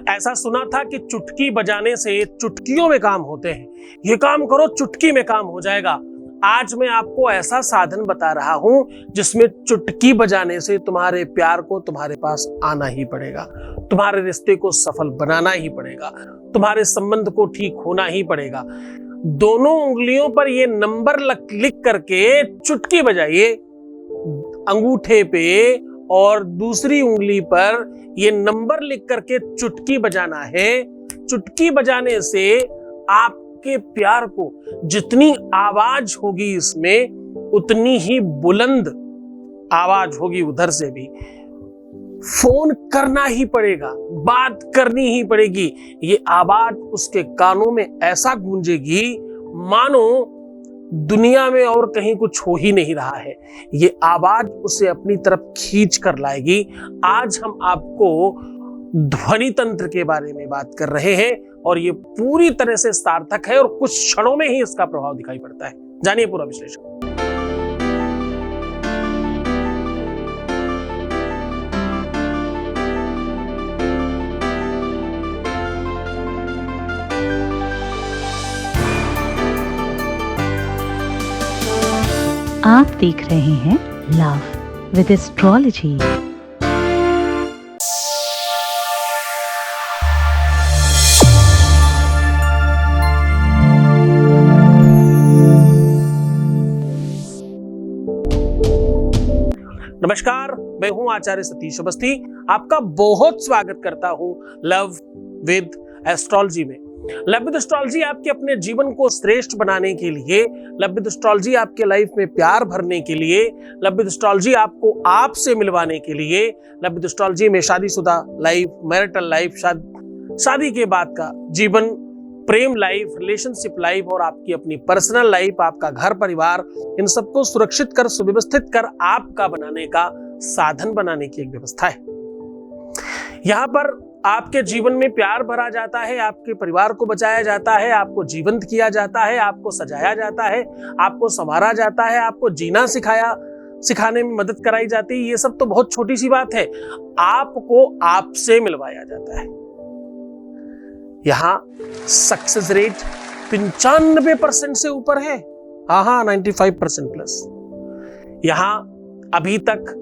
ऐसा सुना था कि चुटकी बजाने से चुटकियों में काम होते हैं, ये काम करो चुटकी में काम हो जाएगा। आज मैं आपको ऐसा साधन बता रहा हूं जिसमें चुटकी बजाने से तुम्हारे प्यार को तुम्हारे पास आना ही पड़ेगा, तुम्हारे रिश्ते को सफल बनाना ही पड़ेगा, तुम्हारे संबंध को ठीक होना ही पड़ेगा। दोनों उंगलियों पर ये नंबर लिख करके चुटकी बजाइए, अंगूठे पे और दूसरी उंगली पर ये नंबर लिख करके चुटकी बजाना है। चुटकी बजाने से आपके प्यार को जितनी आवाज होगी इसमें उतनी ही बुलंद आवाज होगी उधर से भी। फोन करना ही पड़ेगा, बात करनी ही पड़ेगी। ये आवाज उसके कानों में ऐसा गूंजेगी मानो दुनिया में और कहीं कुछ हो ही नहीं रहा है। ये आवाज उसे अपनी तरफ खींच कर लाएगी। आज हम आपको ध्वनि तंत्र के बारे में बात कर रहे हैं और ये पूरी तरह से सार्थक है और कुछ क्षणों में ही इसका प्रभाव दिखाई पड़ता है। जानिए पूरा विश्लेषण। आप देख रहे हैं लव विद एस्ट्रोलॉजी। नमस्कार, मैं हूं आचार्य सतीश अवस्थी। आपका बहुत स्वागत करता हूं लव विद एस्ट्रोलॉजी में। लव विद एस्ट्रोलॉजी आपके अपने जीवन को श्रेष्ठ बनाने के लिए, लव विद एस्ट्रोलॉजी आपके लाइफ में प्यार भरने के लिए, लव विद एस्ट्रोलॉजी आपको आपसे मिलवाने के लिए, लव विद एस्ट्रोलॉजी में शादीशुदा लाइफ, मैरिटल लाइफ, शादी के बाद का जीवन, प्रेम लाइफ, रिलेशनशिप लाइफ और आपकी अपनी पर्सनल लाइफ, आपका घर परिवार, इन सबको सुरक्षित कर, सुव्यवस्थित कर आपका बनाने का साधन बनाने की एक व्यवस्था है। यहां पर आपके जीवन में प्यार भरा जाता है, आपके परिवार को बचाया जाता है, आपको जीवंत किया जाता है, आपको सजाया जाता है, आपको संवारा जाता है, आपको जीना सिखाने में मदद कराई जाती है। ये सब तो बहुत छोटी सी बात है। आपको आपसे मिलवाया जाता है। यहां सक्सेस रेट 95% से ऊपर है। हाँ, 95% प्लस। यहां अभी तक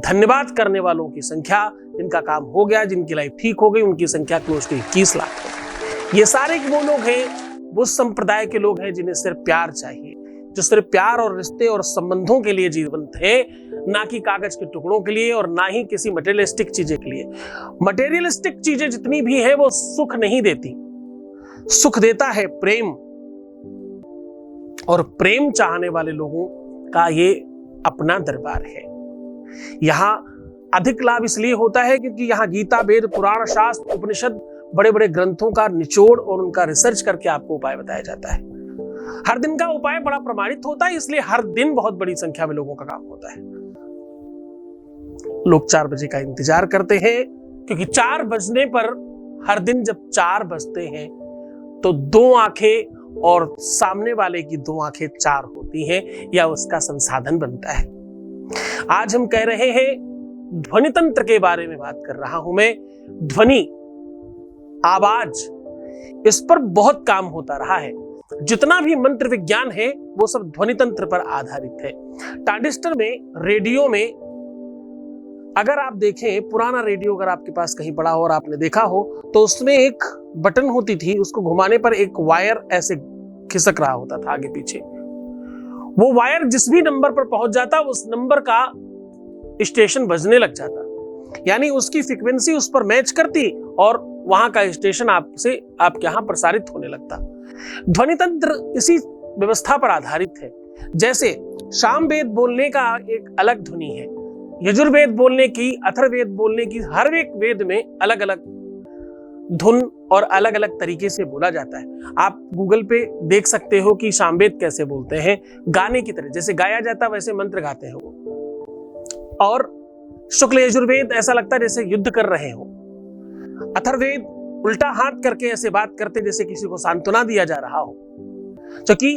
धन्यवाद करने वालों की संख्या, जिनका काम हो गया, जिनकी लाइफ ठीक हो गई, उनकी संख्या क्लोज टू 21 लाख है। ये सारे वो लोग हैं, वो संप्रदाय के लोग हैं जिन्हें सिर्फ प्यार चाहिए, जो सिर्फ प्यार और रिश्ते और संबंधों के लिए जीवंत है, ना कि कागज के टुकड़ों के लिए और ना ही किसी मटेरियलिस्टिक चीजें के लिए। मटेरियलिस्टिक चीजें जितनी भी है वो सुख नहीं देती। सुख देता है प्रेम, और प्रेम चाहने वाले लोगों का ये अपना दरबार है। यहां अधिक लाभ इसलिए होता है क्योंकि यहां गीता, वेद, पुराण, शास्त्र, उपनिषद, बड़े बड़े ग्रंथों का निचोड़ और उनका रिसर्च करके आपको उपाय बताया जाता है। हर दिन का उपाय बड़ा प्रमाणित होता है, इसलिए हर दिन बहुत बड़ी संख्या में लोगों का काम होता है। लोग 4 बजे का इंतजार करते हैं क्योंकि 4 बजने पर, हर दिन जब 4 बजते हैं तो 2 आंखें और सामने वाले की 2 आंखें 4 होती हैं, या उसका संसाधन बनता है। आज हम कह रहे हैं ध्वनि तंत्र के बारे में बात कर रहा हूं मैं। ध्वनि, आवाज, इस पर बहुत काम होता रहा है। जितना भी मंत्र विज्ञान है वो सब ध्वनि तंत्र पर आधारित है। ट्रांजिस्टर में, रेडियो में, अगर आप देखें पुराना रेडियो अगर आपके पास कहीं पड़ा हो और आपने देखा हो तो उसमें एक बटन होती थी, उसको घुमाने पर एक वायर ऐसे खिसक रहा होता था आगे पीछे। वो वायर जिस भी नंबर पर पहुंच जाता उस नंबर का स्टेशन बजने लग जाता, यानी उसकी फ्रीक्वेंसी उस पर मैच करती और वहां का स्टेशन आपके यहां प्रसारित होने लगता। ध्वनि तंत्र इसी व्यवस्था पर आधारित है। जैसे सामवेद बोलने का एक अलग ध्वनि है, यजुर्वेद बोलने की, अथर्ववेद बोलने की, हर एक वेद में अलग अलग धुन और अलग अलग तरीके से बोला जाता है। आप गूगल पे देख सकते हो कि सामवेद कैसे बोलते हैं, गाने की तरह, जैसे गाया जाता वैसे मंत्र गाते हैं वो। और शुक्ल यजुर्वेद ऐसा लगता है जैसे युद्ध कर रहे हो। अथर्ववेद उल्टा हाथ करके ऐसे बात करते जैसे किसी को सांत्वना दिया जा रहा हो, क्योंकि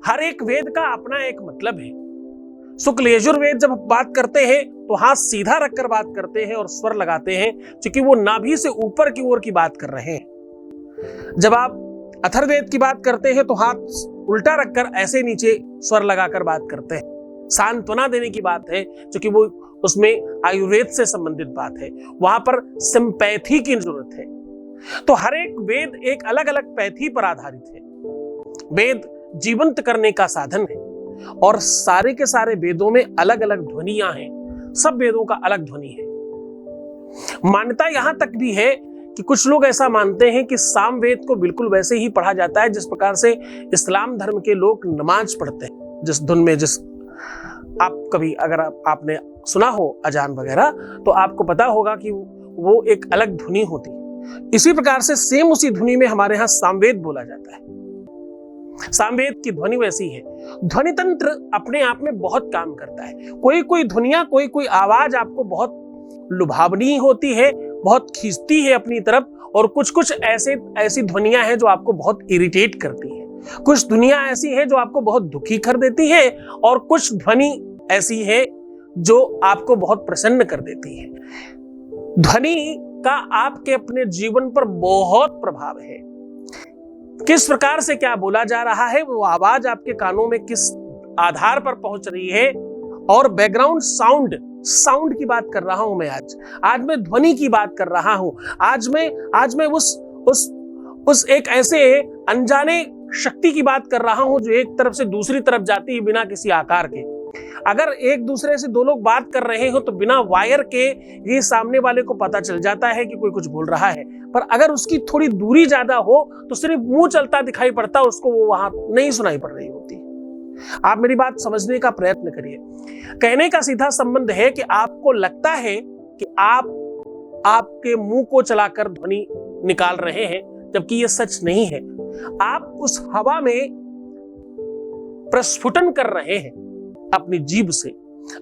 हर एक वेद का अपना एक मतलब है। शुक्ल यजुर्वेद जब बात करते हैं तो हाथ सीधा रखकर बात करते हैं और स्वर लगाते हैं, क्योंकि वो नाभि से ऊपर की ओर की बात कर रहे हैं। जब आप अथर्ववेद की बात करते हैं तो हाथ उल्टा रखकर ऐसे नीचे स्वर लगाकर बात करते हैं। सांत्वना देने की बात है, क्योंकि वो उसमें आयुर्वेद से संबंधित बात है, वहां पर सिंपैथी की जरूरत है। तो हर एक वेद एक अलग अलग पैथी पर आधारित है। वेद जीवंत करने का साधन है और सारे के सारे वेदों में अलग अलग ध्वनियां हैं। सब वेदों का अलग ध्वनि है। मान्यता यहां तक भी है कि कुछ लोग ऐसा मानते हैं कि सामवेद को बिल्कुल वैसे ही पढ़ा जाता है जिस प्रकार से इस्लाम धर्म के लोग नमाज पढ़ते हैं, जिस धुन में, जिस आप कभी अगर आपने सुना हो अजान वगैरह, तो आपको पता होगा कि वो एक अलग धुनी होती है। इसी प्रकार से सेम उसी धुनी में हमारे यहां सामवेद बोला जाता है। सामवेद की ध्वनि वैसी है। ध्वनि तंत्र अपने आप में बहुत काम करता है। कोई कोई ध्वनियां, कोई कोई आवाज आपको बहुत लुभावनी होती है, बहुत खींचती है अपनी तरफ, और कुछ कुछ ऐसी ध्वनियां हैं जो आपको बहुत इरिटेट करती है। कुछ ध्वनियां ऐसी हैं जो आपको बहुत दुखी कर देती है, और कुछ ध्वनि ऐसी है जो आपको बहुत प्रसन्न कर देती है। ध्वनि का आपके अपने जीवन पर बहुत प्रभाव है। किस प्रकार से क्या बोला जा रहा है, वो आवाज आपके कानों में किस आधार पर पहुंच रही है, और बैकग्राउंड साउंड की बात कर रहा हूं मैं। आज मैं ध्वनि की बात कर रहा हूं। आज मैं उस एक ऐसे अनजाने शक्ति की बात कर रहा हूं जो एक तरफ से दूसरी तरफ जाती है बिना किसी आकार के। अगर एक दूसरे से दो लोग बात कर रहे हो तो बिना वायर के ये सामने वाले को पता चल जाता है कि कोई कुछ बोल रहा है, पर अगर उसकी थोड़ी दूरी ज्यादा हो तो सिर्फ मुंह चलता दिखाई पड़ता, उसको वो वहां नहीं सुनाई पड़ रही होती। आप मेरी बात समझने का प्रयत्न करिए। कहने का सीधा संबंध है कि आपको लगता है कि आप आपके मुंह को चलाकर ध्वनि निकाल रहे हैं, जबकि ये सच नहीं है। आप उस हवा में प्रस्फुटन कर रहे हैं अपनी जीभ से।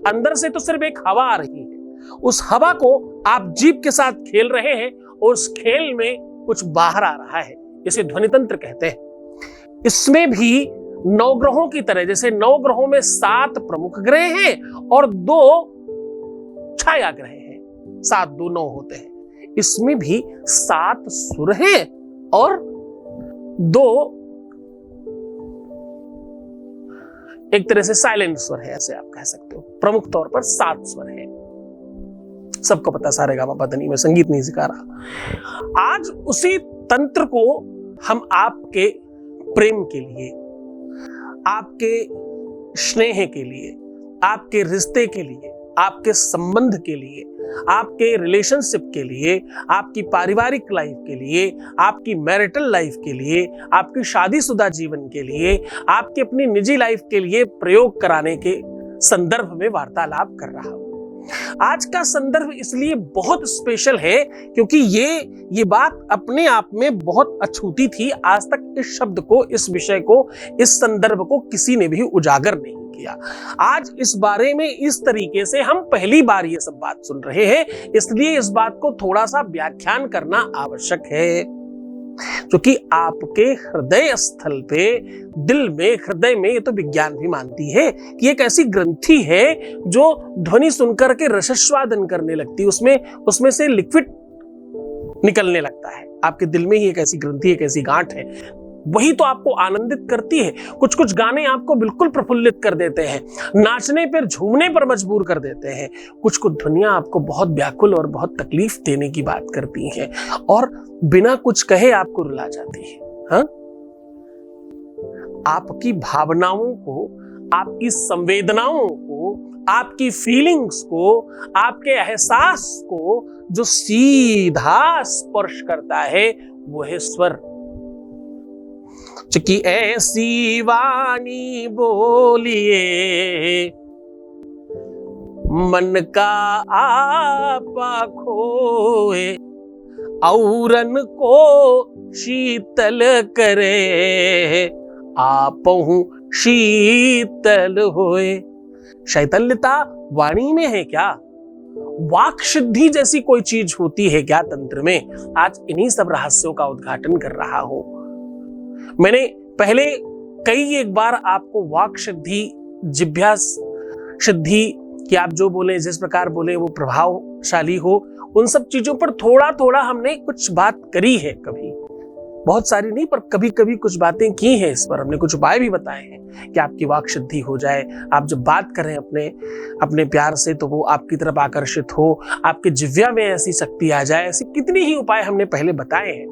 अंदर से तो सिर्फ एक हवा आ रही है, उस हवा को आप जीभ के साथ खेल रहे हैं और उस खेल में कुछ बाहर आ रहा है। इसे ध्वनि तंत्र कहते हैं। इसमें भी नवग्रहों की तरह, जैसे 9 ग्रहों में 7 प्रमुख ग्रह हैं और 2 छाया ग्रह हैं, 7 2 9 होते हैं। इसमें भी 7 सुर हैं और 2 एक तरह से साइलेंट स्वर है, ऐसे आप कह सकते हो। प्रमुख तौर पर 7 स्वर है। सबको पता सारेगामा पधनी में संगीत नहीं सिखा रहा। आज उसी तंत्र को हम आपके प्रेम के लिए, आपके स्नेह के लिए, आपके रिश्ते के लिए, आपके संबंध के लिए, आपके रिलेशनशिप के लिए, आपकी पारिवारिक लाइफ के लिए, आपकी मैरिटल लाइफ के लिए, आपकी शादीशुदा जीवन के लिए, आपकी अपनी निजी लाइफ के लिए प्रयोग कराने के संदर्भ में वार्तालाप कर रहा हूं। आज का संदर्भ इसलिए बहुत स्पेशल है क्योंकि ये बात अपने आप में बहुत अछूती थी। आज तक इस शब्द को, इस विषय को, इस संदर्भ को किसी ने भी उजागर नहीं किया। आज इस बारे में इस तरीके से हम पहली बार ये सब बात सुन रहे हैं, इसलिए इस बात को थोड़ा सा व्याख्यान करना आवश्यक है, क्योंकि आपके हृदय स्थल पे, दिल में, हृदय में, ये तो विज्ञान भी मानती है कि एक ऐसी ग्रंथि है जो ध्वनि सुनकर के रसस्वादन करने लगती है, उसमें से लिक्विड निकलने लगता है। आपके दिल में ही एक ऐसी ग्रंथि, एक ऐसी गांठ है, वही तो आपको आनंदित करती है। कुछ कुछ गाने आपको बिल्कुल प्रफुल्लित कर देते हैं, नाचने पर, झूमने पर मजबूर कर देते हैं। कुछ कुछ ध्वनियां आपको बहुत व्याकुल और बहुत तकलीफ देने की बात करती हैं और बिना कुछ कहे आपको रुला जाती है। हाँ? आपकी भावनाओं को, आपकी संवेदनाओं को, आपकी फीलिंग्स को, आपके एहसास को जो सीधा स्पर्श करता है वो है स्वर। कि ऐसी वाणी बोलिए मन का आपा खोए, औरन को शीतल करे, आपहु शीतल होए। शैतल्यता वाणी में है क्या? वाक सिद्धि जैसी कोई चीज होती है क्या तंत्र में? आज इन्हीं सब रहस्यों का उद्घाटन कर रहा हूं। मैंने पहले कई एक बार आपको वाक सिद्धि, जिह्वा सिद्धि कि आप जो बोले, जिस प्रकार बोले वो प्रभावशाली हो, उन सब चीजों पर थोड़ा थोड़ा हमने कुछ बात करी है। कभी बहुत सारी नहीं, पर कभी कभी कुछ बातें की हैं। इस पर हमने कुछ उपाय भी बताए हैं कि आपकी वाक शुद्धि हो जाए। आप जब बात करें अपने प्यार से तो वो आपकी तरफ आकर्षित हो, आपके जिह्वा में ऐसी शक्ति आ जाए। ऐसी कितनी ही उपाय हमने पहले बताए हैं।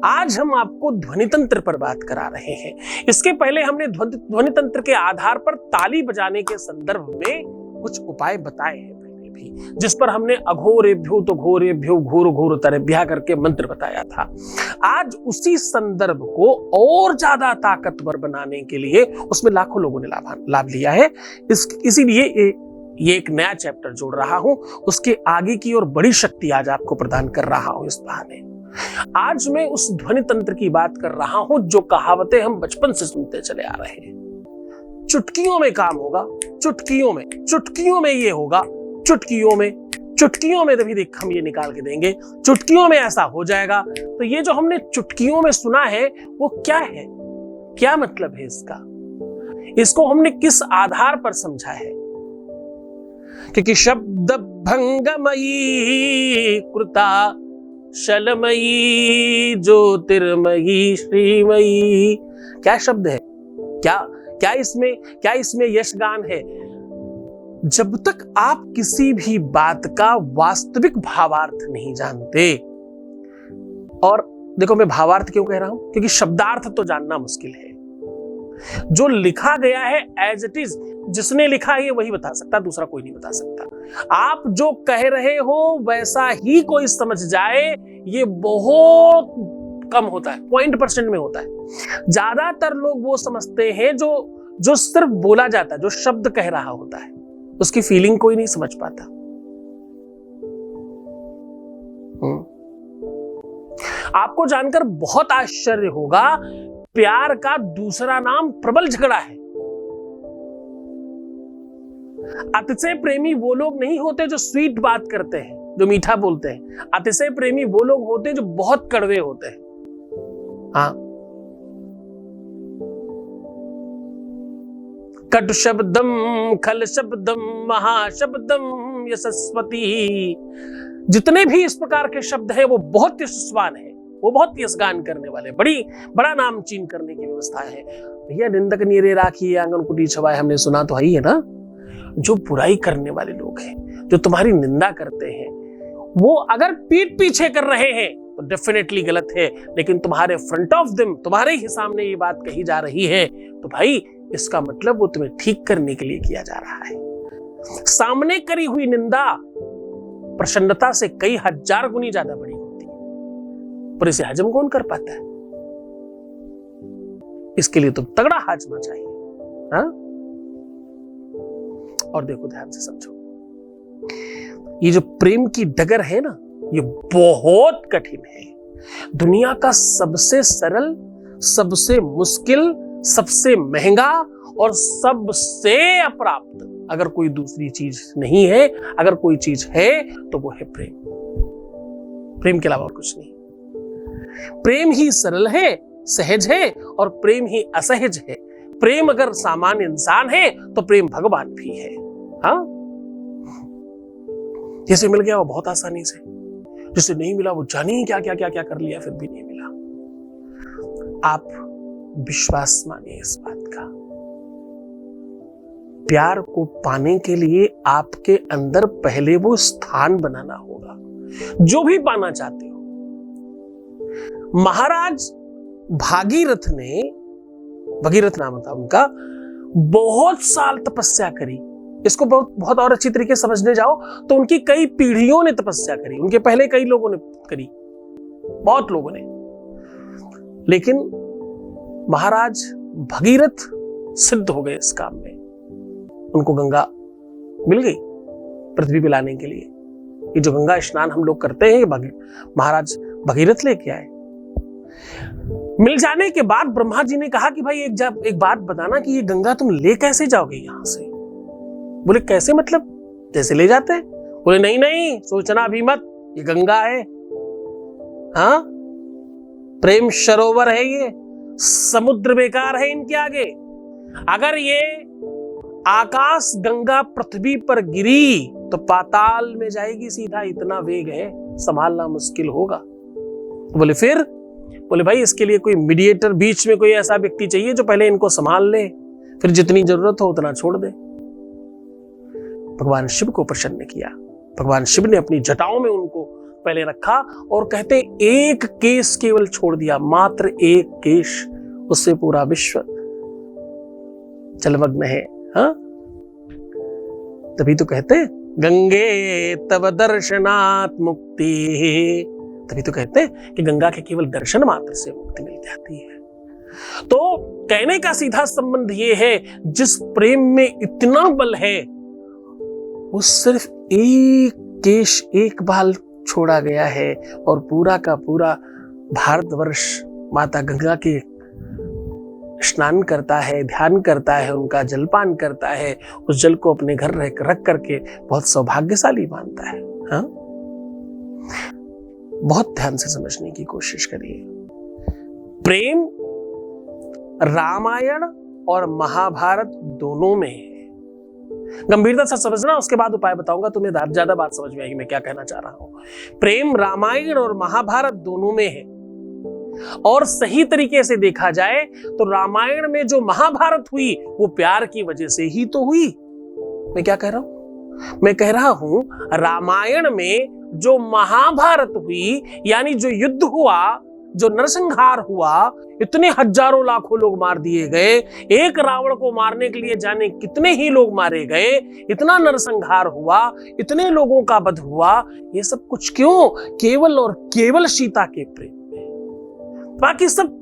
आज हम आपको ध्वनि तंत्र पर बात करा रहे हैं। इसके पहले हमने ध्वनि तंत्र के आधार पर ताली बजाने के संदर्भ में कुछ उपाय बताए हैं पहले भी, जिस पर हमने अघोरेभ्यो तो घोरेभ्यो घोर घोर तरेभ्यः करके मंत्र बताया था। आज उसी संदर्भ को और ज्यादा ताकतवर बनाने के लिए उसमें लाखों लोगों ने लाभ लिया है। इसीलिए ये एक नया चैप्टर जोड़ रहा हूं, उसके आगे की और बड़ी शक्ति आज आपको प्रदान कर रहा हूं। इस बहाने आज मैं उस ध्वनि तंत्र की बात कर रहा हूं जो कहावतें हम बचपन से सुनते चले आ रहे हैं। चुटकियों में काम होगा, चुटकियों में ये होगा, चुटकियों में तभी देख हम ये निकाल के देंगे, चुटकियों में ऐसा हो जाएगा। तो ये जो हमने चुटकियों में सुना है वो क्या है, क्या मतलब है इसका, इसको हमने किस आधार पर समझा है? क्योंकि शब्द भंगमयी कृता शलमयी ज्योतिर्मयी श्रीमयी, क्या शब्द है, क्या इसमें यशगान है? जब तक आप किसी भी बात का वास्तविक भावार्थ नहीं जानते, और देखो मैं भावार्थ क्यों कह रहा हूं, क्योंकि शब्दार्थ तो जानना मुश्किल है। जो लिखा गया है एज इट इज, जिसने लिखा है वही बता सकता, दूसरा कोई नहीं बता सकता। आप जो कह रहे हो वैसा ही कोई समझ जाए, ये बहुत कम होता है, 0% में होता है। ज्यादातर लोग वो समझते हैं जो सिर्फ बोला जाता है, जो शब्द कह रहा होता है, उसकी फीलिंग कोई नहीं समझ पाता। आपको जानकर बहुत आश्चर्य होगा, प्यार का दूसरा नाम प्रबल झगड़ा है। अतिशय प्रेमी वो लोग नहीं होते जो स्वीट बात करते हैं, जो मीठा बोलते हैं। अतिशय प्रेमी वो लोग होते हैं जो बहुत कड़वे होते हैं। हाँ, कटु शब्दम खल शब्दम महाशब्दम यशस्वती, जितने भी इस प्रकार के शब्द हैं वो बहुत यशस्वान है, वो बहुत यशगान करने वाले, बड़ा नाम चीन करने की व्यवस्था है। भैया निंदक नीरे राखी आंगन कुटी छवाए, हमने सुना तो है ना। जो बुराई करने वाले लोग हैं, जो तुम्हारी निंदा करते हैं, वो अगर पीठ पीछे कर रहे हैं तो डेफिनेटली गलत है, लेकिन तुम्हारे फ्रंट ऑफ देम, तुम्हारे ही सामने ये बात कही जा रही है, तो भाई इसका मतलब वो तुम्हें ठीक करने के लिए किया जा रहा है। सामने करी हुई निंदा प्रसन्नता से कई हजार गुनी ज्यादा बड़ी होती है, पर इसे हजम कौन कर पाता है? इसके लिए तो तगड़ा हाजमा चाहिए। हाँ? और देखो ध्यान से समझो, ये जो प्रेम की डगर है ना, ये बहुत कठिन है। दुनिया का सबसे सरल, सबसे मुश्किल, सबसे महंगा और सबसे अप्राप्त अगर कोई दूसरी चीज नहीं है, अगर कोई चीज है तो वो है प्रेम। प्रेम के अलावा और कुछ नहीं। प्रेम ही सरल है, सहज है, और प्रेम ही असहज है। प्रेम अगर सामान्य इंसान है तो प्रेम भगवान भी है। हाँ, जैसे मिल गया वो बहुत आसानी से, जिसे नहीं मिला वो जाने क्या क्या क्या क्या कर लिया, फिर भी नहीं मिला। आप विश्वास मानिए इस बात का, प्यार को पाने के लिए आपके अंदर पहले वो स्थान बनाना होगा जो भी पाना चाहते हो। महाराज भगीरथ नाम था उनका, बहुत साल तपस्या करी। इसको बहुत और अच्छी तरीके से समझने जाओ तो उनकी कई पीढ़ियों ने तपस्या करी, उनके पहले कई लोगों ने करी, बहुत लोगों ने, लेकिन महाराज भगीरथ सिद्ध हो गए इस काम में। उनको गंगा मिल गई पृथ्वी पे लाने के लिए। ये जो गंगा स्नान हम लोग करते हैं, महाराज भगीरथ लेके आए। मिल जाने के बाद ब्रह्मा जी ने कहा कि भाई एक बात बताना कि ये गंगा तुम ले कैसे जाओगे यहां से? बोले कैसे मतलब? जैसे ले जाते हैं। बोले नहीं, सोचना भी मत, ये गंगा है। हाँ, प्रेम सरोवर है, ये समुद्र बेकार है इनके आगे। अगर ये आकाश गंगा पृथ्वी पर गिरी तो पाताल में जाएगी सीधा, इतना वेग है, संभालना मुश्किल होगा। तो बोले फिर? बोले भाई इसके लिए कोई मीडिएटर, बीच में कोई ऐसा व्यक्ति चाहिए जो पहले इनको संभाल ले, फिर जितनी जरूरत हो उतना छोड़ दे। भगवान शिव को प्रसन्न किया। भगवान शिव ने अपनी जटाओं में उनको पहले रखा और कहते एक केश केवल छोड़ दिया, मात्र एक केश, उससे पूरा विश्व जलमग्न है। हाँ, तभी तो कहते गंगे तव दर्शनात् मुक्ति, तभी तो कहते हैं कि गंगा के केवल दर्शन मात्र से मुक्ति मिल जाती है। तो कहने का सीधा संबंध यह है, जिस प्रेम में इतना बल है वो सिर्फ एक केश, एक बाल छोड़ा गया है और पूरा का पूरा भारतवर्ष माता गंगा के स्नान करता है, ध्यान करता है, उनका जलपान करता है, उस जल को अपने घर रख करके बहुत सौभाग्यशाली मानता है। हाँ, बहुत ध्यान से समझने की कोशिश करिए। प्रेम रामायण और महाभारत दोनों में है। गंभीरता से समझना, उसके बाद उपाय बताऊंगा, तुम्हें ज्यादा बात समझ में आएगी मैं क्या कहना चाह रहा हूं। प्रेम रामायण और महाभारत दोनों में है, और सही तरीके से देखा जाए तो रामायण में जो महाभारत हुई वो प्यार की वजह से ही तो हुई। मैं क्या कह रहा हूं? मैं कह रहा हूं रामायण में जो महाभारत हुई, यानी जो युद्ध हुआ, जो नरसंहार हुआ, इतने हजारों लाखों लोग मार दिए गए, एक रावण को मारने के लिए जाने कितने ही लोग मारे गए, इतना नरसंहार हुआ, इतने लोगों का वध हुआ, ये सब कुछ क्यों? केवल और केवल सीता के प्रेम में। बाकी सब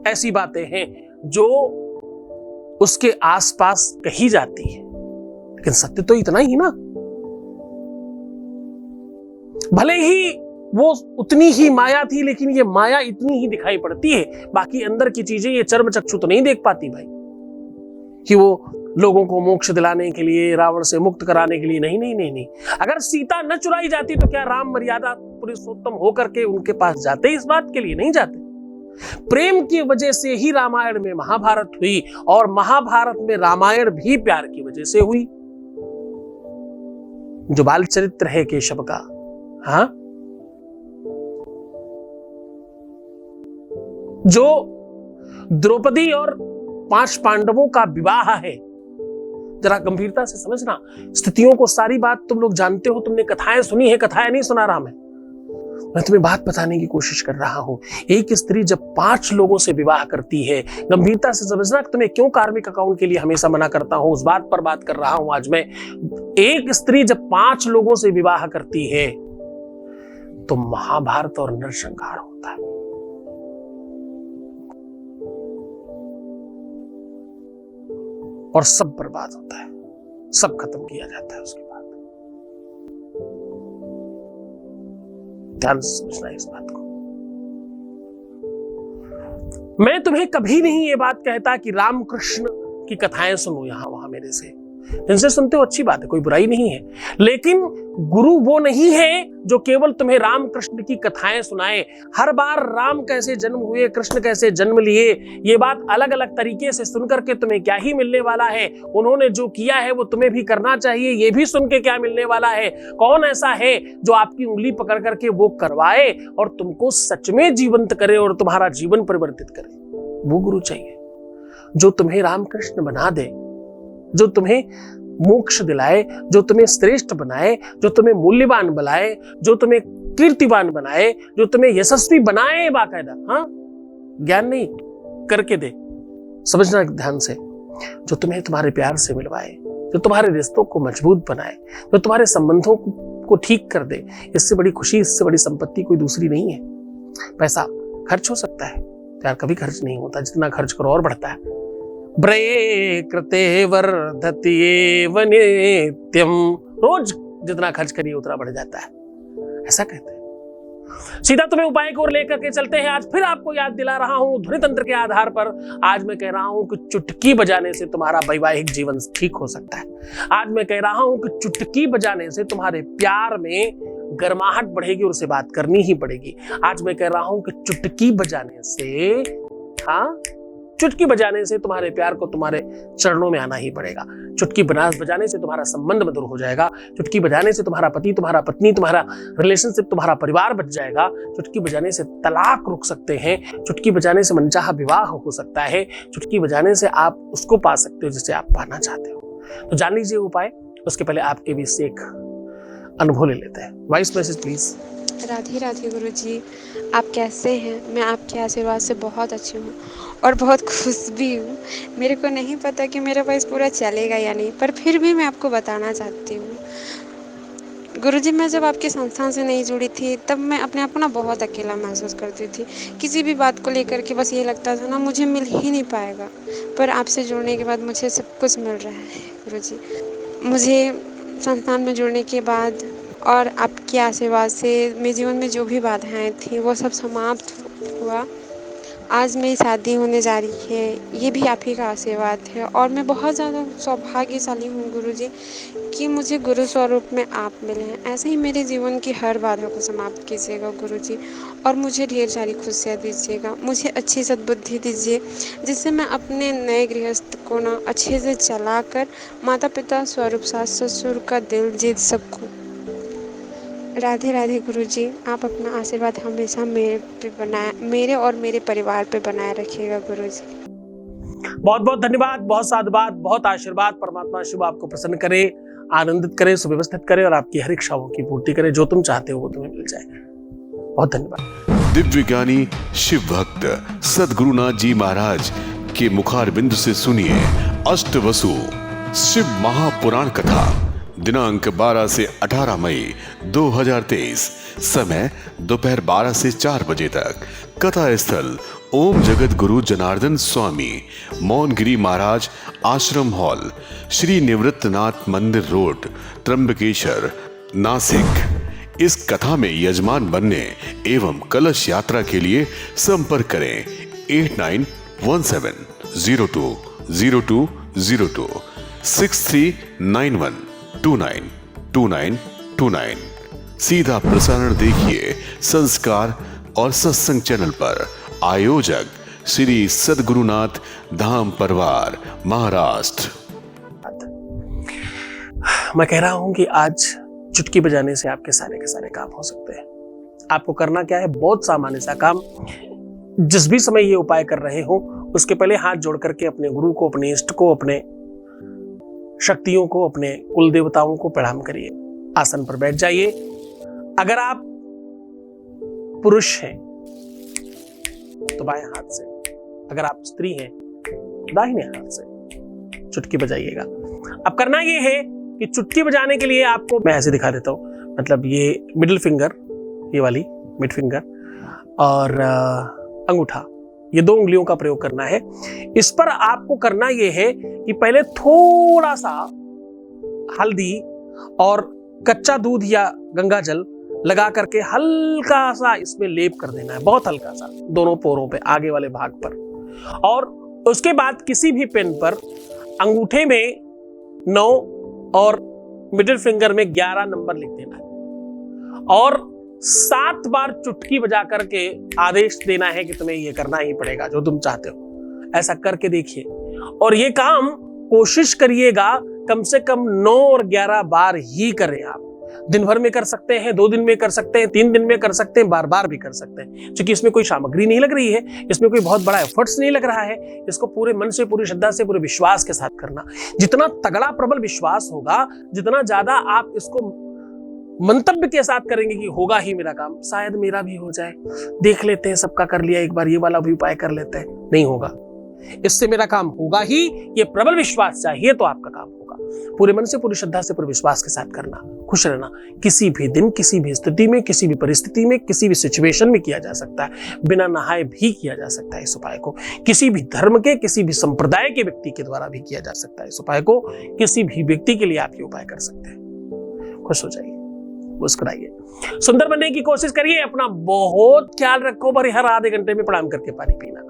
ऐसी बातें हैं जो उसके आसपास कही जाती है, लेकिन सत्य तो इतना ही ना। भले ही वो उतनी ही माया थी, लेकिन ये माया इतनी ही दिखाई पड़ती है, बाकी अंदर की चीजें ये चर्म चक्षु तो नहीं देख पाती भाई, कि वो लोगों को मोक्ष दिलाने के लिए, रावण से मुक्त कराने के लिए। नहीं नहीं नहीं नहीं, अगर सीता न चुराई जाती तो क्या राम मर्यादा पुरुषोत्तम होकर के उनके पास जाते? इस बात के लिए नहीं जाते। प्रेम की वजह से ही रामायण में महाभारत हुई, और महाभारत में रामायण भी प्यार की वजह से हुई। जो बाल चरित्र है केशव का, हाँ, जो द्रौपदी और 5 पांडवों का विवाह है, जरा गंभीरता से समझना। स्थितियों को, सारी बात तुम लोग जानते हो, तुमने कथाएं सुनी है, कथाएं नहीं सुना रहा मैं तुम्हें बात बताने की कोशिश कर रहा हूं। एक स्त्री जब 5 लोगों से विवाह करती है, गंभीरता से समझना, तुम्हें क्यों कार्मिक अकाउंट के लिए हमेशा मना करता हूं, उस बात पर बात कर रहा हूं आज मैं। एक स्त्री जब 5 लोगों से विवाह करती है तो महाभारत और नरसंहार होता है। और सब बर्बाद होता है, सब खत्म किया जाता है उसके बाद। ध्यान से समझना इस बात को। मैं तुम्हें कभी नहीं ये बात कहता कि रामकृष्ण की कथाएं सुनो यहां वहां मेरे से, जिनसे सुनते हो अच्छी बात है, कोई बुराई नहीं है, लेकिन गुरु वो नहीं है जो केवल तुम्हें राम कृष्ण की कथाएं सुनाए। हर बार राम कैसे जन्म हुए, कृष्ण कैसे जन्म लिए, ये बात अलग अलग तरीके से सुनकर के तुम्हें क्या ही मिलने वाला है? उन्होंने जो किया है वो तुम्हें भी करना चाहिए, ये भी सुन के क्या मिलने वाला है? कौन ऐसा है जो आपकी उंगली पकड़ करके वो करवाए और तुमको सच में जीवंत करे और तुम्हारा जीवन परिवर्तित करे? वो गुरु चाहिए जो तुम्हें रामकृष्ण बना दे, जो तुम्हें मोक्ष दिलाए, जो तुम्हें श्रेष्ठ बनाए, जो तुम्हें मूल्यवान बनाए, जो तुम्हें कीर्तिवान बनाए, जो तुम्हें यशस्वी बनाए बाकायदा। हाँ, ज्ञान नहीं, करके दे। समझना ध्यान से। जो तुम्हें तुम्हारे प्यार से मिलवाए, जो तुम्हारे रिश्तों को मजबूत बनाए, जो तुम्हारे संबंधों को ठीक कर दे, इससे बड़ी खुशी, इससे बड़ी संपत्ति कोई दूसरी नहीं है। पैसा खर्च हो सकता है, प्यार कभी खर्च नहीं होता, जितना खर्च करो और बढ़ता है। ब्रये कृते वर्धति एव नित्यम, रोज जितना खर्च करिए उतना बढ़ जाता है, ऐसा कहते हैं। सीधा तुम्हें उपाय को लेकर के चलते हैं। आज फिर आपको याद दिला रहा हूं ध्वनि तंत्र के आधार पर। आज मैं कह रहा हूं कि चुटकी बजाने से तुम्हारा वैवाहिक जीवन ठीक हो सकता है। आज मैं कह रहा हूं कि चुटकी बजाने से तुम्हारे प्यार में गर्माहट बढ़ेगी और उसे बात करनी ही पड़ेगी। आज मैं कह रहा हूं कि चुटकी बजाने से, हाँ, चुटकी बजाने से तुम्हारे प्यार को तुम्हारे चरणों में आना ही पड़ेगा। चुटकी बजाने से तुम्हारा संबंध मधुर हो जाएगा। चुटकी बजाने से तुम्हारा पति, तुम्हारा पत्नी, तुम्हारा रिलेशनशिप, तुम्हारा परिवार बच जाएगा। चुटकी बजाने से तलाक रुक सकते हैं। चुटकी बजाने से मनचाहा विवाह हो सकता है। चुटकी बजाने से आप उसको पा सकते हो जिसे आप पाना चाहते हो। तो जान लीजिए उपाय। उसके पहले आपके बीच से एक अनुभव ले लेते हैं। Voice message please. Radhe Radhe guruji, आप कैसे हैं? मैं आपके आशीर्वाद से बहुत अच्छी हूँ और बहुत खुश भी हूँ। मेरे को नहीं पता कि मेरा वॉइस पूरा चलेगा या नहीं, पर फिर भी मैं आपको बताना चाहती हूँ। गुरुजी, मैं जब आपके संस्थान से नहीं जुड़ी थी तब मैं अपने आप को ना बहुत अकेला महसूस करती थी। किसी भी बात को लेकर के बस ये लगता था ना मुझे मिल ही नहीं पाएगा, पर आपसे जुड़ने के बाद मुझे सब कुछ मिल रहा है गुरुजी। मुझे संस्थान में जुड़ने के बाद और आपके आशीर्वाद से मेरे जीवन में जो भी बाधाएं थी वो सब समाप्त हुआ। आज मेरी शादी होने जा रही है, ये भी आप ही का आशीर्वाद है और मैं बहुत ज़्यादा सौभाग्यशाली हूँ गुरुजी कि मुझे गुरु स्वरूप में आप मिले हैं। ऐसे ही मेरे जीवन की हर बाधा को समाप्त कीजिएगा गुरुजी और मुझे ढेर सारी खुशियाँ दीजिएगा। मुझे अच्छी सद्बुद्धि दीजिए जिससे मैं अपने नए गृहस्थ को ना अच्छे से चलाकर माता पिता स्वरूप सास ससुर का दिल जीत सकूँ। राधे राधे गुरुजी, आप अपना आशीर्वाद हमेशा मेरे और मेरे परिवार पे बनाए रखिएगा गुरुजी। बहुत बहुत धन्यवाद, बहुत साधुवाद, बहुत आशीर्वाद। परमात्मा शिव आपको प्रसन्न करे, आनंदित करे, सुव्यवस्थित करे और आपकी हर इच्छाओं की पूर्ति करे। जो तुम चाहते हो वो तुम्हें मिल जाए। बहुत धन्यवाद। दिव्य ज्ञानी शिव भक्त सद्गुरुनाथ जी महाराज के मुखारबिंद से सुनिए अष्टवसु शिव महापुराण कथा। दिनांक 12 से 18 मई 2023, समय दोपहर 12 से 4 बजे तक। कथा स्थल ओम जगत गुरु जनार्दन स्वामी मौनगिरी महाराज आश्रम हॉल, श्री निवृत्तनाथ मंदिर रोड, त्र्यंबकेश्वर, नासिक। इस कथा में यजमान बनने एवं कलश यात्रा के लिए संपर्क करें 8917020202 6391292929। सीधा प्रसारण देखिए संस्कार और सत्संग चैनल पर। आयोजक श्री सद्गुरुनाथ धाम परिवार, महाराष्ट्र। मैं कह रहा हूं कि आज चुटकी बजाने से आपके सारे के सारे काम हो सकते हैं। आपको करना क्या है? बहुत सामान्य सा काम। जिस भी समय ये उपाय कर रहे हो उसके पहले हाथ जोड़ करके अपने गुरु को, अपने इष्ट को, अपने शक्तियों को, अपने कुल देवताओं को प्रणाम करिए। आसन पर बैठ जाइए। अगर आप पुरुष हैं तो बाएं हाथ से, अगर आप स्त्री हैं दाहिने हाथ से चुटकी बजाइएगा। अब करना ये है कि चुटकी बजाने के लिए आपको मैं ऐसे दिखा देता हूं, मतलब ये मिडिल फिंगर, ये वाली मिड फिंगर और अंगूठा, ये 2 उंगलियों का प्रयोग करना है। इस पर आपको करना ये है कि पहले थोड़ा सा हल्दी और कच्चा दूध या गंगा जल लगा करके हल्का सा इसमें लेप कर देना है, बहुत हल्का सा, दोनों पोरों पे, आगे वाले भाग पर। और उसके बाद किसी भी पेन पर अंगूठे में 9 और मिडिल फिंगर में 11 नंबर लिख देना है और 7 बार चुटकी बजा करके आदेश देना है कि तुम्हें ये करना ही पड़ेगा जो तुम चाहते हो। ऐसा करके देखिए और ये काम कोशिश करिएगा कम से कम 9 और 11 बार ही करें। आप दिन भर में कर सकते हैं, 2 दिन में कर सकते हैं, 3 दिन में कर सकते हैं, बार बार भी कर सकते हैं। क्योंकि इसमें कोई सामग्री नहीं लग रही है, इसमें कोई बहुत बड़ा एफर्ट्स नहीं लग रहा है। इसको पूरे मन से, पूरी श्रद्धा से, पूरे विश्वास के साथ करना। जितना तगड़ा प्रबल विश्वास होगा, जितना ज्यादा आप इसको मंतव्य के साथ करेंगे कि होगा ही मेरा काम, शायद मेरा भी हो जाए, देख लेते हैं, सबका कर लिया एक बार, ये वाला भी उपाय कर लेते हैं, नहीं होगा, इससे मेरा काम होगा ही, ये प्रबल विश्वास चाहिए तो आपका काम होगा। पूरे मन से, पूरी श्रद्धा से, पूरे विश्वास के साथ करना। खुश रहना। किसी भी दिन, किसी भी स्थिति में, किसी भी परिस्थिति में, किसी भी सिचुएशन में किया जा सकता है। बिना नहाए भी किया जा सकता है इस उपाय को। किसी भी धर्म के, किसी भी संप्रदाय के व्यक्ति के द्वारा भी किया जा सकता है इस उपाय को। किसी भी व्यक्ति के लिए आप ये उपाय कर सकते हैं। खुश हो जाइए, मुस्कुराइए, सुंदर बनने की कोशिश करिए। अपना बहुत ख्याल रखो। पर हर आधे घंटे में प्रणाम करके पानी पीना।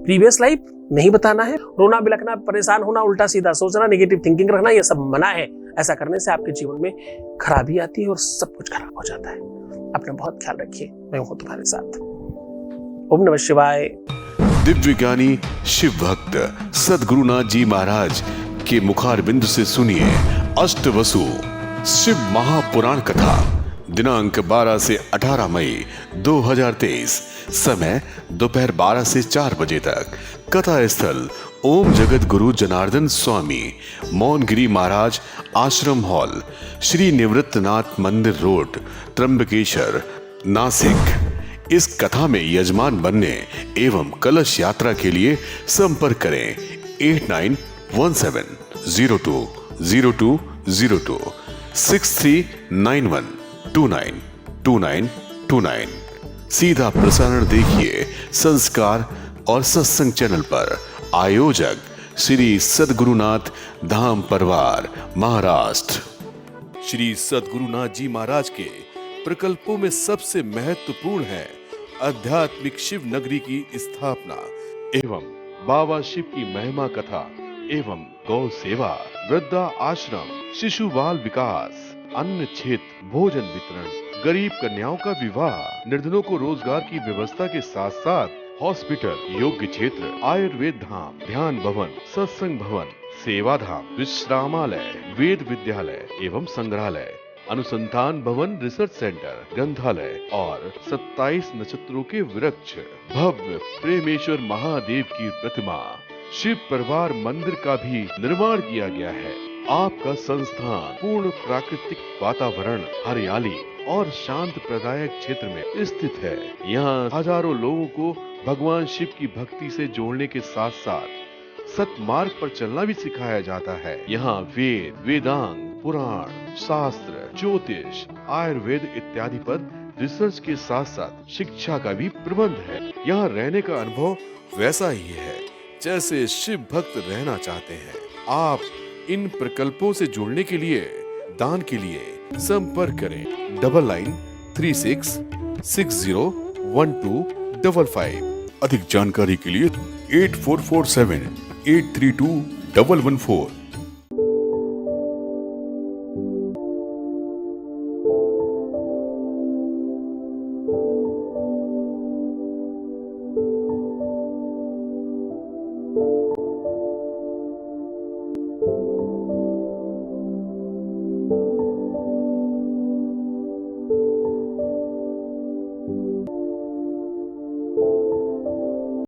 प्रीवियस लाइफ नहीं बताना है। रोना, बिलखना, परेशान होना, उल्टा सीधा सोचना, नेगेटिव थिंकिंग रखना, यह सब मना है। ऐसा करने से आपके जीवन में खराबी आती है और सब कुछ खराब हो जाता है। अपना बहुत ख्याल रखिए। मैं हूं तुम्हारे साथ। ओम नमः शिवाय। दिव्य ज्ञानी शिव भक्त सद्गुरुनाथ जी महाराज के मुखारबिंद से सुनिए अष्टवसु शिव महापुराण कथा। दिनांक 12 से 18 मई 2023। समय दोपहर 12 से 4 बजे तक। कथा स्थल ओम जगत गुरु जनार्दन स्वामी मौनगिरी महाराज आश्रम हॉल, श्री निवृत्तनाथ मंदिर रोड, त्र्यंबकेश्वर, नासिक। इस कथा में यजमान बनने एवं कलश यात्रा के लिए संपर्क करें 8917020202 6391292929। सीधा प्रसारण देखिए संस्कार और सत्संग चैनल पर। आयोजक श्री सद्गुरुनाथ धाम परिवार, महाराष्ट्र। श्री सद्गुरुनाथ जी महाराज के प्रकल्पों में सबसे महत्वपूर्ण है आध्यात्मिक शिव नगरी की स्थापना एवं बाबा शिव की महिमा कथा एवं गौ सेवा, वृद्धा आश्रम, शिशु बाल विकास, अन्न क्षेत्र, भोजन वितरण, गरीब कन्याओं का विवाह, निर्धनों को रोजगार की व्यवस्था के साथ साथ हॉस्पिटल, योग्य क्षेत्र, आयुर्वेद धाम, ध्यान भवन, सत्संग भवन, सेवा धाम, विश्रामालय, वेद विद्यालय एवं संग्रहालय, अनुसंधान भवन, रिसर्च सेंटर, ग्रंथालय और 27 नक्षत्रों के वृक्ष, भव्य प्रेमेश्वर महादेव की प्रतिमा, शिव परिवार मंदिर का भी निर्माण किया गया है। आपका संस्थान पूर्ण प्राकृतिक वातावरण, हरियाली और शांत प्रदायक क्षेत्र में स्थित है। यहाँ हजारों लोगों को भगवान शिव की भक्ति से जोड़ने के साथ साथ सतमार्ग पर चलना भी सिखाया जाता है। यहाँ वेद, वेदांग, पुराण, शास्त्र, ज्योतिष, आयुर्वेद इत्यादि पर रिसर्च के साथ साथ शिक्षा का भी प्रबंध है। यहाँ रहने का अनुभव वैसा ही है जैसे शिव भक्त रहना चाहते हैं। आप इन प्रकल्पों से जुड़ने के लिए, दान के लिए संपर्क करें 9936601255। अधिक जानकारी के लिए 8447832114